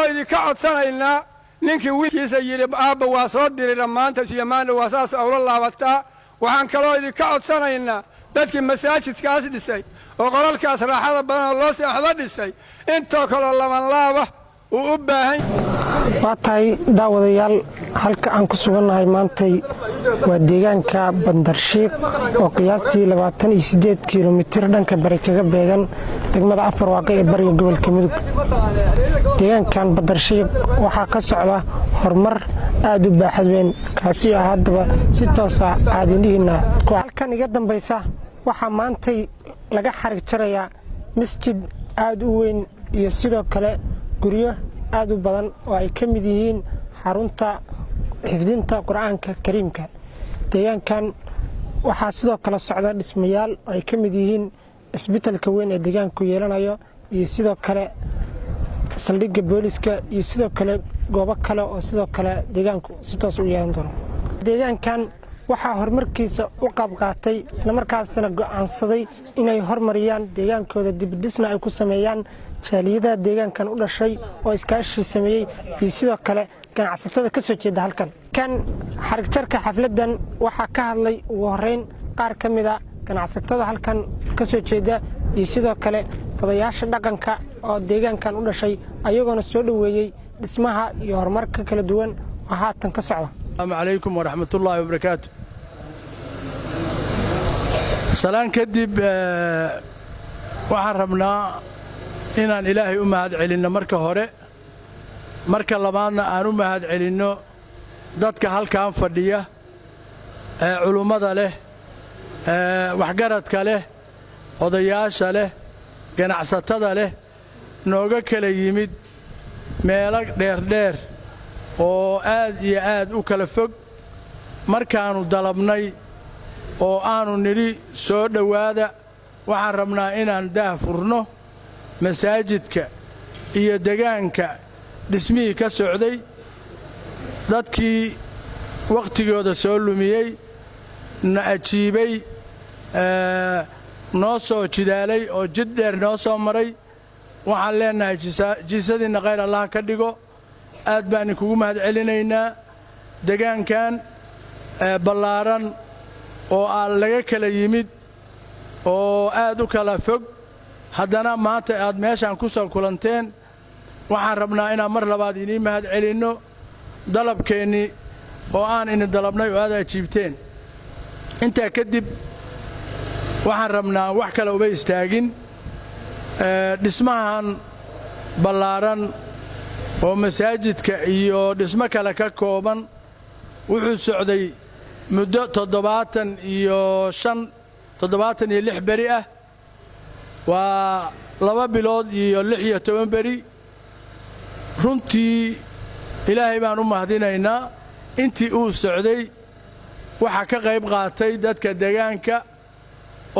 إذا كعد سنة ninkii wiilkiisa yiri aabba waa soo diray dhamaanta Soomaaliya waa saas awla laabata waxaan kaloo idin ka codsanaynaa dadkii masaajidkaas dhisay oo qolalkaas raaxada badan loo seexdo dhisay inta kale lama laaba uu u baahan waatay daawadayaal halka aan ku suganahay maantay waa deegaanka Bandarsheek oo qiyaastii 28 kiiloomitir dhanka bari kaga beegan degmada Afbarwaaqo ee bariga gobolka Mudug deegaankan Bandarsheek waxa ka socda horumar aad u baaxad weyn kaasi ah hadaba si toos ah caadiniina halkan iga dambaysa waxa maantay laga xarig jarayaa masjid aad u weyn iyo sidoo kale guryo aad u badan oo ay ka mid yihiin xarunta xifdinta Quraanka Kariimka deegaankan waxa sidoo kale socda dhismayaal ay ka mid yihiin isbitaalka weyn ee deegaanku yeelanayo iyo sidoo kale saldhigga booliska iyo sidoo kale goobo kale oo sidoo kale deegaanku si toos u yeelan doono deegaankan waxa horumarkiisa u qayb qaatay isla markaasna go'aansaday inay horumariyaan deegaankooda dib u dhisna ay ku sameeyaan jaaliyada deegaankan u dhashay oo iskaashi sameeyay iyo sidoo kale ganacsatada ka soo jeeda halkan kan xarig jarka xafladan waxa ka hadlay ugu horeyn qaar kamid ah ganacsatada halkan ka soo jeeda iyo sidoo kale odayaasha dhaqanka oo deegaankan u dhashay ayagoona soo dhaweeyay dhismaha iyo horumarka kala duwan oo haatan ka socda. Assalaamu alaykum wa rahmatullahi wa barakaatuh. Salaan kadib waxaan rabnaa inaan Ilaahay u mahad celinno marka hore marka labaadna aan u mahad celinno dadka halkaan fadhiya culimada leh waxgaradka leh odayaasha leh ganacsatada leh nooga kala yimid meelo dheer oo aad iyo aad u kala fog markaanu dalabnay oo aanu niri soo dhawaada waxaan rabnaa inaan daah furno masaajidka iyo deegaanka dhismihii ka socday dadkii waqtigooda soo lumiyay na ajiibay noo soo jidaalay oo jid dheer noo soo maray waxaan leenahay jiisadiina khayr Allah ka dhigo aad baan kugu mahad celinaynaa deegaankan ballaaran oo aan laga kala yimid oo aad u kala fog haddana maanta aad meeshan ku soo kulanteen waxaan rabnaa inaan mar labaad idin mahad celinno dalabkeeni oo aan in dalabnay oo aad ajiibteen inta kadib waxaan rabnaa wax kale uba istaagin dhismahan ballaaran oo masaajidka iyo dhismo kale ka kooban wuxuu socday muddo 76 beri ah waa 2 bilood iyo 16 beri runtii Ilaahay baan u mahadinaynaa intii uu socday waxa ka qayb qaatay dadka deegaanka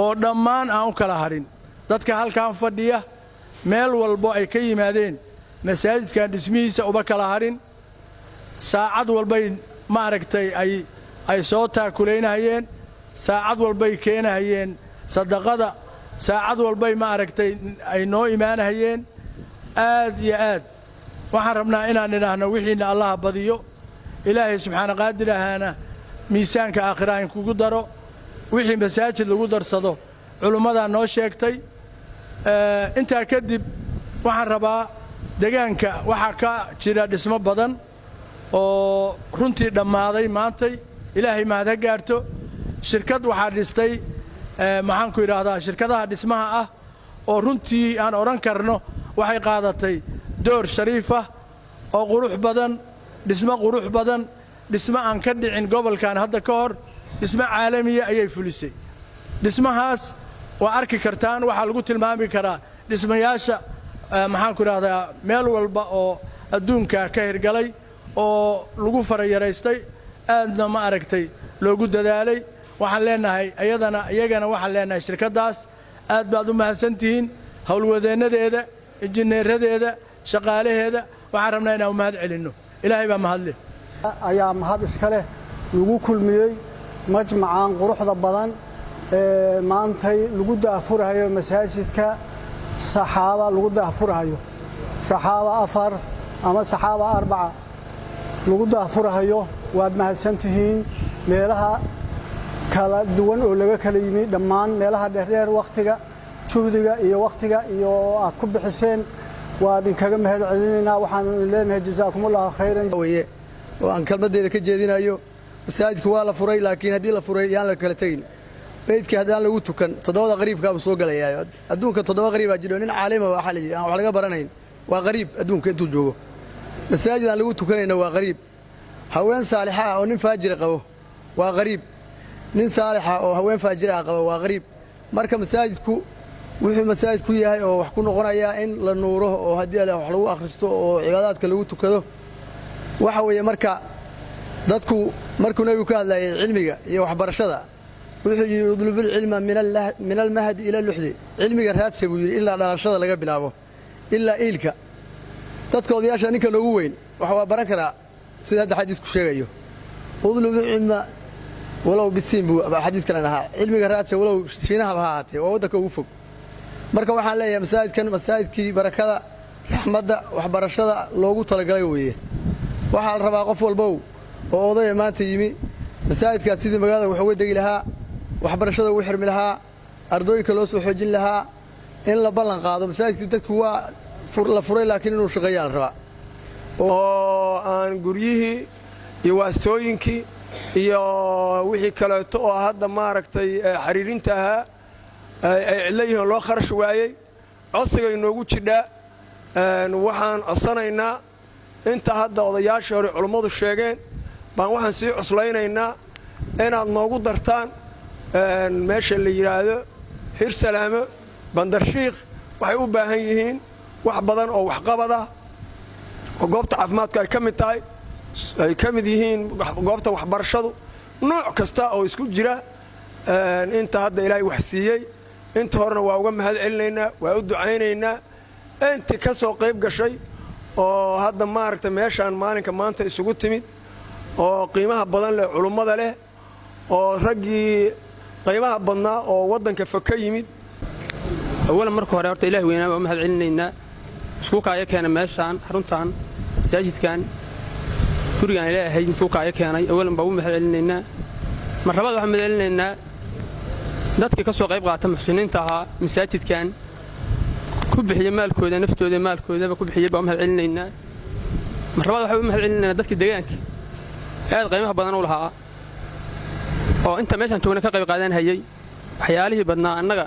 oo dhammaan aan u kala harin dadka halkaan fadhiya meel walba ay ka yimaadeen masaajidkan dhismihiisa uba kala harin saacad walbay ma aragtay ay soo taakuleynayeen saacad walbay keenayeen sadaqada saacad walbay ma aragtay ay noo iimaanayeen aad iyo aad waxaan rabnaa inaan nidhaahno wixiina Allah badiyo Ilaahay subxaanahu qaadir ahana miisaanka aakhira in kugu daro wixii masaajid lagu darsado culimada noo sheegtay inta kadib waxaan rabaa deegaanka waxa ka jira dhismo badan oo runtii dhammaaday maantay Ilaahay mahad gaarto shirkad waxa dhistay maxaan ku yiraahdaa shirkadaha dhismaha ah oo runtii aan oran karno waxay qaadatay door shariif ah oo qurux badan dhismo aan ka dhicin gobolkan hadda ka hor dhismo caalami ah ayay fulisay dhismahaas waa arki kartaan waxa lagu tilmaami karaa dhismayaasha maxaan ku yiraahdaa meel walba oo adduunka ka hirgalay oo lagu farayareystay aadna ma aragtay loogu dadaalay waxaan leenahay iyagana waxaan leenahay shirkadaas aad baad u mahadsantihiin hawlwadeenadeeda injineeradeeda shaqaalaheeda waxaan rabnaa inaan mahad celinno Ilaahay baa mahad leh ayaa mahad iska leh lagu kulmiyay majmacaan quruxda badan maantay lagu daafurayo masaajidka saxaaba lagu daafurayo saxaaba afar ama saxaaba arbaca lagu daafurahayo waad mahadsantihiin meelaha kala duwan oo laga kala yimi dhammaan meelaha dheer waqtiga juhdiga iyo waqtiga iyo aad ku bixiseen waad inkaga mahad celinaynaa waxaanu leenahay jazaakumullahu khayran oo aan kalmadeeda ka jeedinayo masaajidku waa la furay laakiin haddii la furay yaan la kala tegin beydkii haddaan lagu tukan toddobada qariibkaabuu soo galayaa adduunka 7 qariibaa jiro nin caalima waxaa la yidhi aan wax laga baranayn waa qariib adduunka intuu joogo masaajid aan lagu tukanayna waa qariib haween saalixa ah oo nin faajir qabo waa qariib nin saalixa oo haween faajir ah qabo waa qariib marka masaajidku wuxuu masaajidku yahay oo wax ku noqonayaa in la nuuro oo haddii Allah wax lagu akhristo oo cibaadaadka lagu tukado waxa weeye marka dadku markuu nabigu ka hadlayay cilmiga iyo waxbarashada wuxuu yiri udlubul cilma min al-mahdi ila al-luhdi cilmiga raadsi buu yiri ilaa dhalashada laga bilaabo ilaa iilka dadka odayaasha ninka loogu weyn waxa waa baran karaa sida hadda xadiisku sheegayo udlubul cilma walaw bisin buu xadiiska lanaha cilmiga raadsi walaw shiinaha bahaatay waa waddanka ugu fog marka waxaan leeyahay masaajidkii barakada raxmadda waxbarashada loogu talagalay weeye waxa la rabaa qof walba oo odaya maanta yimi masaajidkaas sidii magaalada wax uga degi lahaa waxbarashada ugu xirmi lahaa ardooyinka loo soo xoojin lahaa in la ballan qaado masaajidkii dadku waa la furay laakiin inuu shaqeeyaan rabaa oo aan guryihii iyo waastooyinkii iyo wixii kaleeto oo hadda maaragtay xariirinta ahaa ay cilayihiin loo kharash waayey codsiga inoogu jidhaa waxaan codsanaynaa inta hadda odayaashii hore culummadu sheegeen baan waxaan sii cuslaynaynaa inaad noogu dartaan meesha la yidhaahdo hirsalaamo bandarshiikh waxay u baahan yihiin wax badan oo waxqabad ah oo goobta caafimaadku ay ka mid tahay ay ka mid yihiin goobta waxbarashadu nooc kasta oo isku jira inta hadda ilaahay wax siiyey inta horena waa uga mahad celinaynaa waa u ducaynaynaa intii ka soo qayb gashay oo hadda maaragtay meeshaan maalinka maanta isugu timid oo qiimaha badan leh culummada leh oo raggii qiimaha badnaa oo waddanka fog ka yimid awalan marka hore horta ilaahay weynaa waa mahad celinaynaa isku kaaya keenay meeshaan xaruntaan masaajidkan gurigaan ilaahay isku kaaya keenay awalan baa u mahad celinaynaa marxabad waxaan mahad celinaynaa dadkii ka soo qayb qaata muxsiniinta ahaa masaajidkan ku bixiya maalkooda naftooda maalkoodaba ku bixiya baa mahad celinaynaa marxabad waxaan u mahad celinaynaa dadkii deegaanka aad qiimaha badan u lahaa oo inta meeshan joogna ka qayb qaadan hayay waxyaalihii badnaa annaga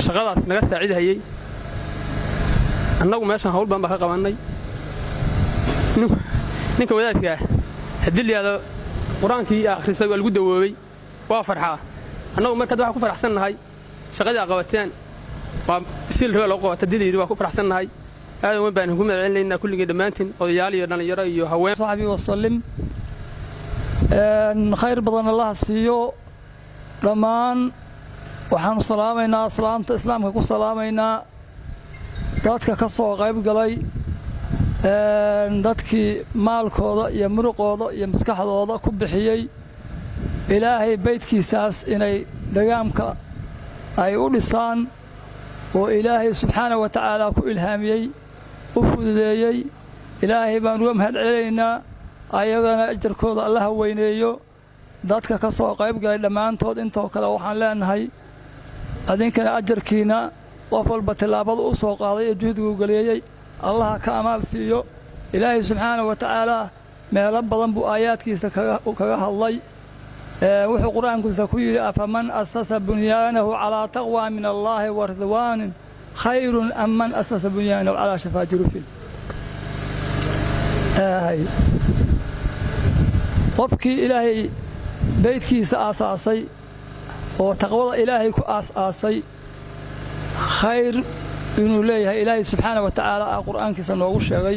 shaqadaas naga saacidayay annagu meeshan hawl badan baa ka qabanay ninka wadaadka haddii la yidhaahdo qur-aankii akhrisay waa lagu dawoobay waa farxaa annagu markaad waxaan ku faraxsannahay shaqadii aad qabateen waa si la loo qabata diidayda waa ku faraxsannahay aad weyn baan ku mahad celinaynaa kulligii dhammaantiin odayaal iyo dhalinyaro iyo haween صاحبي وسلم خير بدن الله siiyo dhamaan waxaan salaamaynaa salaamta islaamka ku salaamaynaa dadka ka soo qayb galay dadkii maalkooda iyo muruqooda iyo maskaxdooda ku bixiyay ilaahay beydkiisaas inay dagaamka ay u dhisaan oo ilaahay subxaanahu wa tacaala ku ilhaamiyey u fududeeyey ilaahay baan uga mahad celinaynaa ayagana ajarkooda allaha weyneeyo dadka ka soo qayb galay dhammaantood intoo kale waxaan leenahay adinkana ajarkiina qof walba tilaabada u soo qaaday ee juhdigu galeeyey allaha ka amaal siiyo ilaahay subxaanahu wa tacaala meelo badan buu aayaadkiisa kaga hadlay wuxuu qur-aankiisa ku yidhi afaman asasa bunyaanahu calaa taqwa min allaahi wa ridwaanin khayrun am man asasa bunyaanahu calaa shafaa jurufin qofkii ilaahay beydkiisa aasaasay oo taqwada ilaahay ku aasaasay khayr inuu leeyahay ilaahay subxaanahu wa tacaala qur-aankiisa noogu sheegay